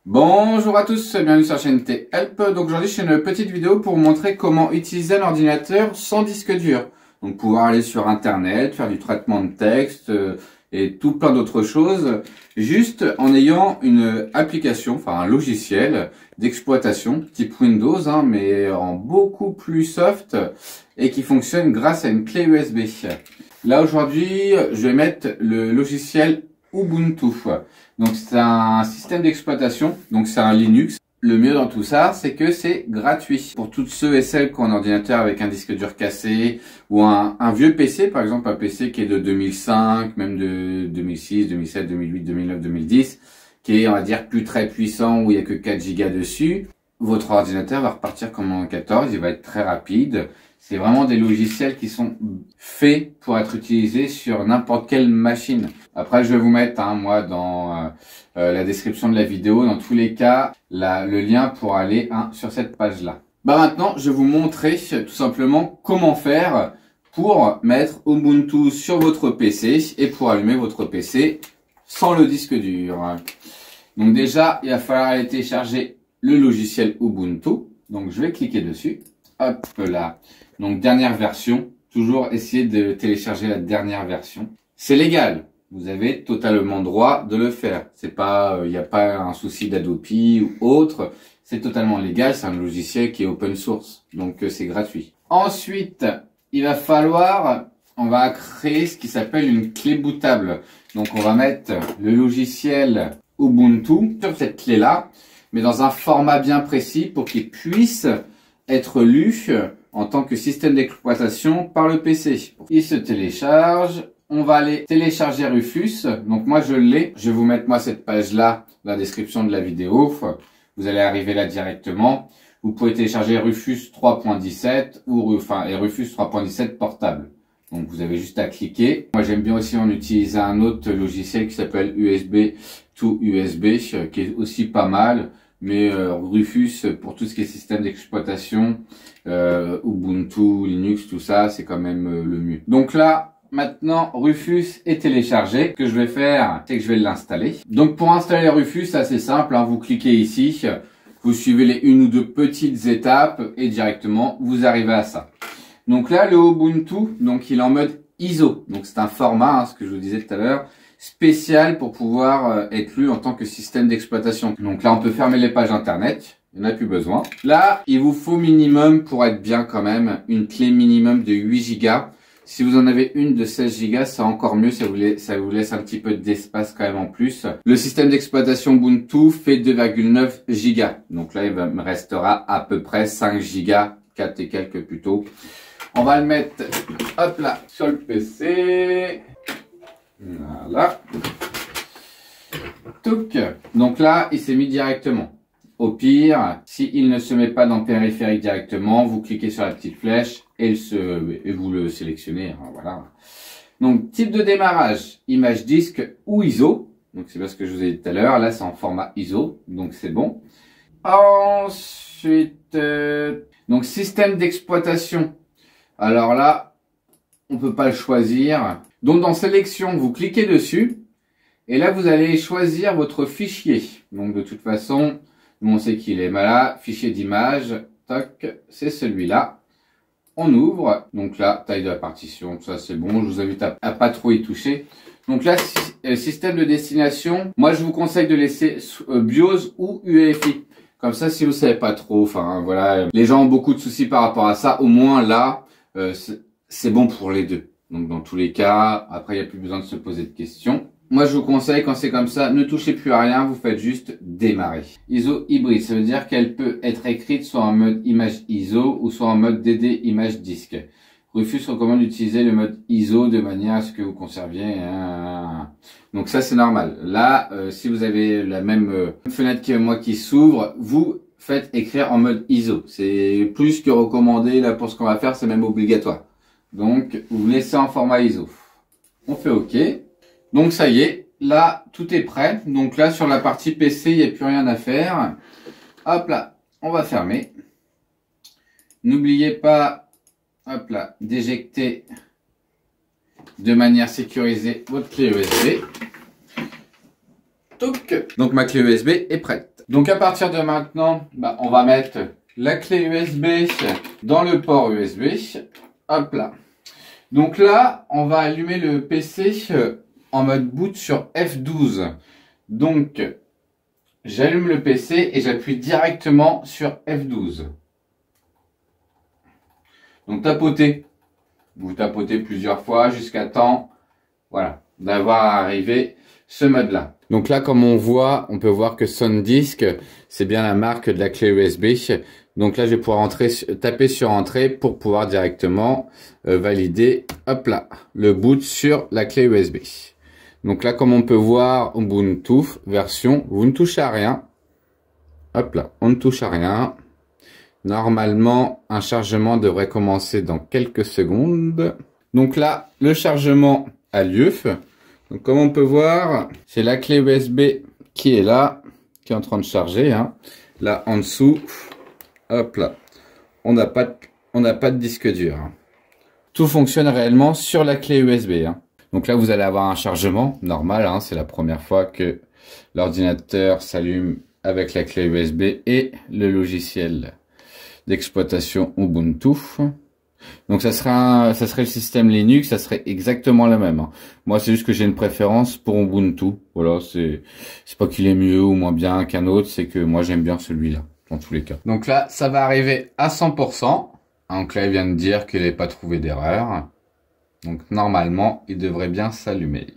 Bonjour à tous, bienvenue sur la chaîne T-Help. Donc aujourd'hui je fais une petite vidéo pour vous montrer comment utiliser un ordinateur sans disque dur. Donc pouvoir aller sur internet, faire du traitement de texte et tout plein d'autres choses, juste en ayant une application, enfin un logiciel d'exploitation type Windows, mais en beaucoup plus soft et qui fonctionne grâce à une clé USB. Là aujourd'hui je vais mettre le logiciel Ubuntu. Donc c'est un système d'exploitation, donc c'est un Linux. Le mieux dans tout ça, c'est que c'est gratuit. Pour toutes ceux et celles qui ont un ordinateur avec un disque dur cassé ou un vieux PC, par exemple un PC qui est de 2005, même de 2006, 2007, 2008, 2009, 2010, qui est, on va dire, plus très puissant, où il n'y a que 4 Go dessus, votre ordinateur va repartir comme en 14, il va être très rapide. C'est vraiment des logiciels qui sont faits pour être utilisés sur n'importe quelle machine. Après, je vais vous mettre, moi, dans la description de la vidéo, dans tous les cas, le lien pour aller sur cette page-là. Maintenant, je vais vous montrer tout simplement comment faire pour mettre Ubuntu sur votre PC et pour allumer votre PC sans le disque dur. Donc déjà, il va falloir aller télécharger le logiciel Ubuntu. Donc, je vais cliquer dessus. Hop là. Donc, dernière version. Toujours essayer de télécharger la dernière version. C'est légal. Vous avez totalement droit de le faire. C'est pas, il n'y a pas un souci d'Adobe ou autre. C'est totalement légal. C'est un logiciel qui est open source. Donc, c'est gratuit. Ensuite, il va falloir, on va créer ce qui s'appelle une clé bootable. Donc, on va mettre le logiciel Ubuntu sur cette clé-là, mais dans un format bien précis pour qu'il puisse être lu en tant que système d'exploitation par le PC. Il se télécharge. On va aller télécharger Rufus. Donc moi je l'ai. Je vais vous mettre cette page-là dans la description de la vidéo. Vous allez arriver là directement. Vous pouvez télécharger Rufus 3.17 et Rufus 3.17 portable. Donc vous avez juste à cliquer. Moi j'aime bien aussi en utiliser un autre logiciel qui s'appelle USB to USB, qui est aussi pas mal. Mais Rufus, pour tout ce qui est système d'exploitation, Ubuntu, Linux, tout ça, c'est quand même le mieux. Donc là, maintenant, Rufus est téléchargé. Ce que je vais faire, c'est que je vais l'installer. Donc pour installer Rufus, c'est assez simple. Vous cliquez ici, vous suivez les une ou deux petites étapes et directement, vous arrivez à ça. Donc là, le Ubuntu, donc il est en mode ISO. Donc c'est un format, ce que je vous disais tout à l'heure, spécial pour pouvoir être lu en tant que système d'exploitation. Donc là, on peut fermer les pages internet. Il n'y en a plus besoin. Là, il vous faut minimum, pour être bien quand même, une clé minimum de 8 Go. Si vous en avez une de 16 Go, c'est encore mieux. Ça vous laisse un petit peu d'espace quand même en plus. Le système d'exploitation Ubuntu fait 2,9 Go. Donc là, il me restera à peu près 5 Go, 4 et quelques plutôt. On va le mettre, hop là, sur le PC. Voilà. Touc. Donc là, il s'est mis directement. Au pire, s'il ne se met pas dans le périphérique directement, vous cliquez sur la petite flèche et vous le sélectionnez. Voilà. Donc, type de démarrage, image disque ou ISO. Donc, c'est bien ce que je vous ai dit tout à l'heure. Là, c'est en format ISO. Donc, c'est bon. Ensuite, donc, système d'exploitation. Alors là, on peut pas le choisir. Donc, dans sélection, vous cliquez dessus. Et là, vous allez choisir votre fichier. Donc, de toute façon, on sait qu'il est là. Fichier d'image. Toc, c'est celui-là. On ouvre. Donc là, taille de la partition. Ça, c'est bon. Je vous invite à pas trop y toucher. Donc là, système de destination. Moi, je vous conseille de laisser BIOS ou UEFI. Comme ça, si vous savez pas trop, voilà. Les gens ont beaucoup de soucis par rapport à ça. Au moins, là, c'est bon pour les deux. Donc, dans tous les cas, après, il n'y a plus besoin de se poser de questions. Moi, je vous conseille, quand c'est comme ça, ne touchez plus à rien, vous faites juste démarrer. ISO hybride, ça veut dire qu'elle peut être écrite soit en mode image ISO ou soit en mode DD image disque. Rufus recommande d'utiliser le mode ISO de manière à ce que vous conserviez. Donc ça, c'est normal. Là, si vous avez la même fenêtre que moi qui s'ouvre, vous faites écrire en mode ISO. C'est plus que recommandé. Là, pour ce qu'on va faire, c'est même obligatoire. Donc, vous laissez en format ISO. On fait OK. Donc ça y est, là tout est prêt. Donc là sur la partie PC, il n'y a plus rien à faire. Hop là, on va fermer. N'oubliez pas, hop là, d'éjecter de manière sécurisée votre clé USB. Donc ma clé USB est prête. Donc à partir de maintenant, on va mettre la clé USB dans le port USB. Hop là. Donc là, on va allumer le PC en mode boot sur F12. Donc, j'allume le PC et j'appuie directement sur F12. Donc tapotez. Vous tapotez plusieurs fois jusqu'à temps, voilà, d'avoir arrivé ce mode-là. Donc là, comme on voit, on peut voir que SanDisk, c'est bien la marque de la clé USB. Donc là, je vais pouvoir taper sur Entrée pour pouvoir directement valider, hop là, le boot sur la clé USB. Donc là, comme on peut voir, Ubuntu version, vous ne touchez à rien. Hop là, on ne touche à rien. Normalement, un chargement devrait commencer dans quelques secondes. Donc là, le chargement a lieu. Donc comme on peut voir, c'est la clé USB qui est là, qui est en train de charger. Là, en dessous, hop là, on n'a pas de disque dur. Tout fonctionne réellement sur la clé USB. Donc là, vous allez avoir un chargement normal. C'est la première fois que l'ordinateur s'allume avec la clé USB et le logiciel d'exploitation Ubuntu. Donc ça serait le système Linux, ça serait exactement le même. Moi, c'est juste que j'ai une préférence pour Ubuntu. Voilà, c'est pas qu'il est mieux ou moins bien qu'un autre, c'est que moi j'aime bien celui-là dans tous les cas. Donc là, ça va arriver à 100%. Donc là, il vient de dire qu'il n'avait pas trouvé d'erreur. Donc normalement, il devrait bien s'allumer.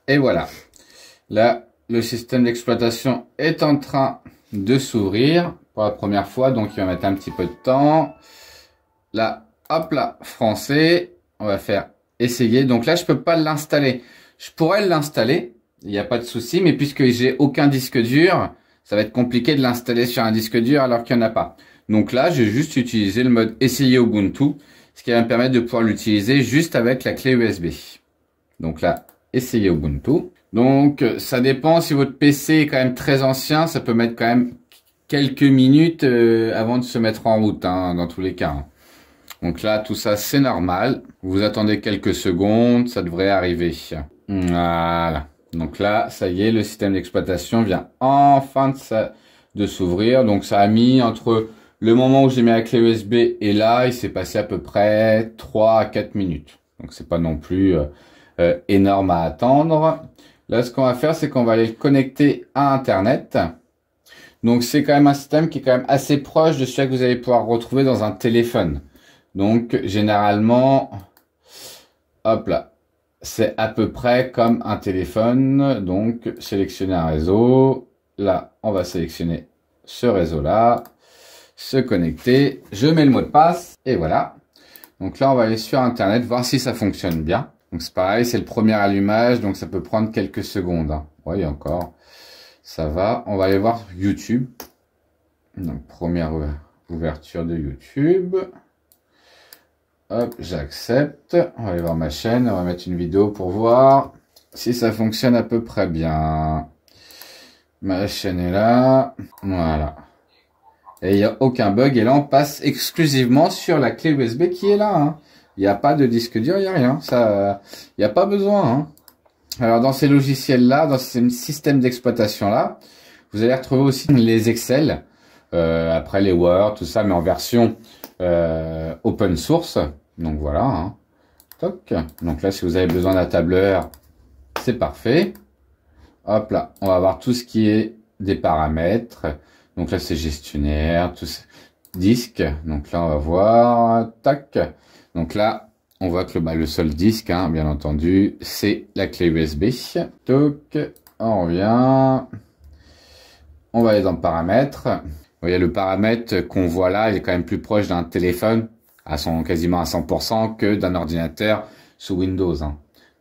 Et voilà. Là, le système d'exploitation est en train de s'ouvrir pour la première fois, donc il va mettre un petit peu de temps. Là, hop là, français, on va faire essayer. Donc là, je peux pas l'installer. Je pourrais l'installer, il n'y a pas de souci, mais puisque j'ai aucun disque dur, ça va être compliqué de l'installer sur un disque dur alors qu'il n'y en a pas. Donc là, j'ai juste utilisé le mode essayer Ubuntu, ce qui va me permettre de pouvoir l'utiliser juste avec la clé USB. Donc là, essayer Ubuntu. Donc ça dépend, si votre PC est quand même très ancien, ça peut mettre quand même quelques minutes avant de se mettre en route, dans tous les cas. Donc là, tout ça, c'est normal. Vous attendez quelques secondes, ça devrait arriver. Voilà. Donc là, ça y est, le système d'exploitation vient enfin de s'ouvrir. Donc ça a mis entre le moment où j'ai mis la clé USB et là, il s'est passé à peu près 3 à 4 minutes. Donc c'est pas non plus énorme à attendre. Là, ce qu'on va faire, c'est qu'on va aller le connecter à Internet. Donc, c'est quand même un système qui est quand même assez proche de celui que vous allez pouvoir retrouver dans un téléphone. Donc, généralement, hop là, c'est à peu près comme un téléphone. Donc, sélectionner un réseau. Là, on va sélectionner ce réseau-là. Se connecter. Je mets le mot de passe. Et voilà. Donc là, on va aller sur Internet, voir si ça fonctionne bien. Donc, c'est pareil, c'est le premier allumage. Donc, ça peut prendre quelques secondes. Oui, encore. Ça va, on va aller voir YouTube. Donc, première ouverture de YouTube. Hop, j'accepte. On va aller voir ma chaîne. On va mettre une vidéo pour voir si ça fonctionne à peu près bien. Ma chaîne est là. Voilà. Et il n'y a aucun bug. Et là, on passe exclusivement sur la clé USB qui est là. Il n'y a pas de disque dur, il n'y a rien. Ça, il n'y a pas besoin. Alors, dans ces logiciels-là, dans ces systèmes d'exploitation-là, vous allez retrouver aussi les Excel, après les Word, tout ça, mais en version open source. Donc, voilà. Toc. Donc là, si vous avez besoin d'un tableur, c'est parfait. Hop là, on va voir tout ce qui est des paramètres. Donc là, c'est gestionnaire, tout disque. Donc là, on va voir. Tac. Donc là, on voit que le seul disque, bien entendu, c'est la clé USB. Toc, on revient. On va aller dans paramètres. Vous voyez, le paramètre qu'on voit là, il est quand même plus proche d'un téléphone, quasiment à 100%, que d'un ordinateur sous Windows.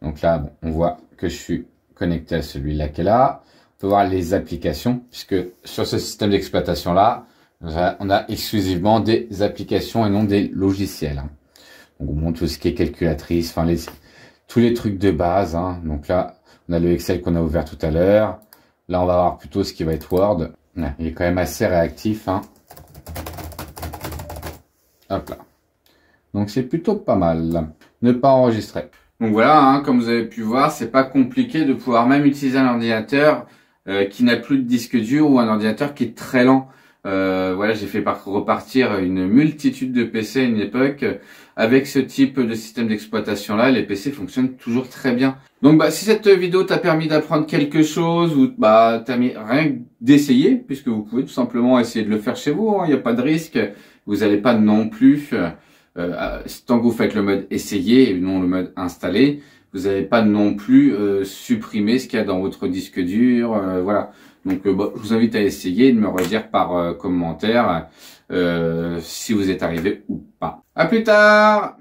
Donc là, bon, on voit que je suis connecté à celui-là qui est là. On peut voir les applications, puisque sur ce système d'exploitation-là, on a exclusivement des applications et non des logiciels. Donc, on montre tout ce qui est calculatrice, enfin tous les trucs de base. Donc là, on a le Excel qu'on a ouvert tout à l'heure. Là, on va voir plutôt ce qui va être Word. Il est quand même assez réactif. Hop là. Donc, c'est plutôt pas mal. Ne pas enregistrer. Donc voilà, comme vous avez pu voir, c'est pas compliqué de pouvoir même utiliser un ordinateur qui n'a plus de disque dur ou un ordinateur qui est très lent. Voilà, j'ai fait repartir une multitude de PC à une époque. Avec ce type de système d'exploitation là, les PC fonctionnent toujours très bien. Donc si cette vidéo t'a permis d'apprendre quelque chose ou t'as mis rien d'essayer, puisque vous pouvez tout simplement essayer de le faire chez vous, il n'y a pas de risque. Vous n'allez pas non plus, tant que vous faites le mode essayer et non le mode installer, vous n'allez pas non plus supprimer ce qu'il y a dans votre disque dur, voilà. Donc je vous invite à essayer et de me redire par commentaire si vous êtes arrivé ou pas. À plus tard!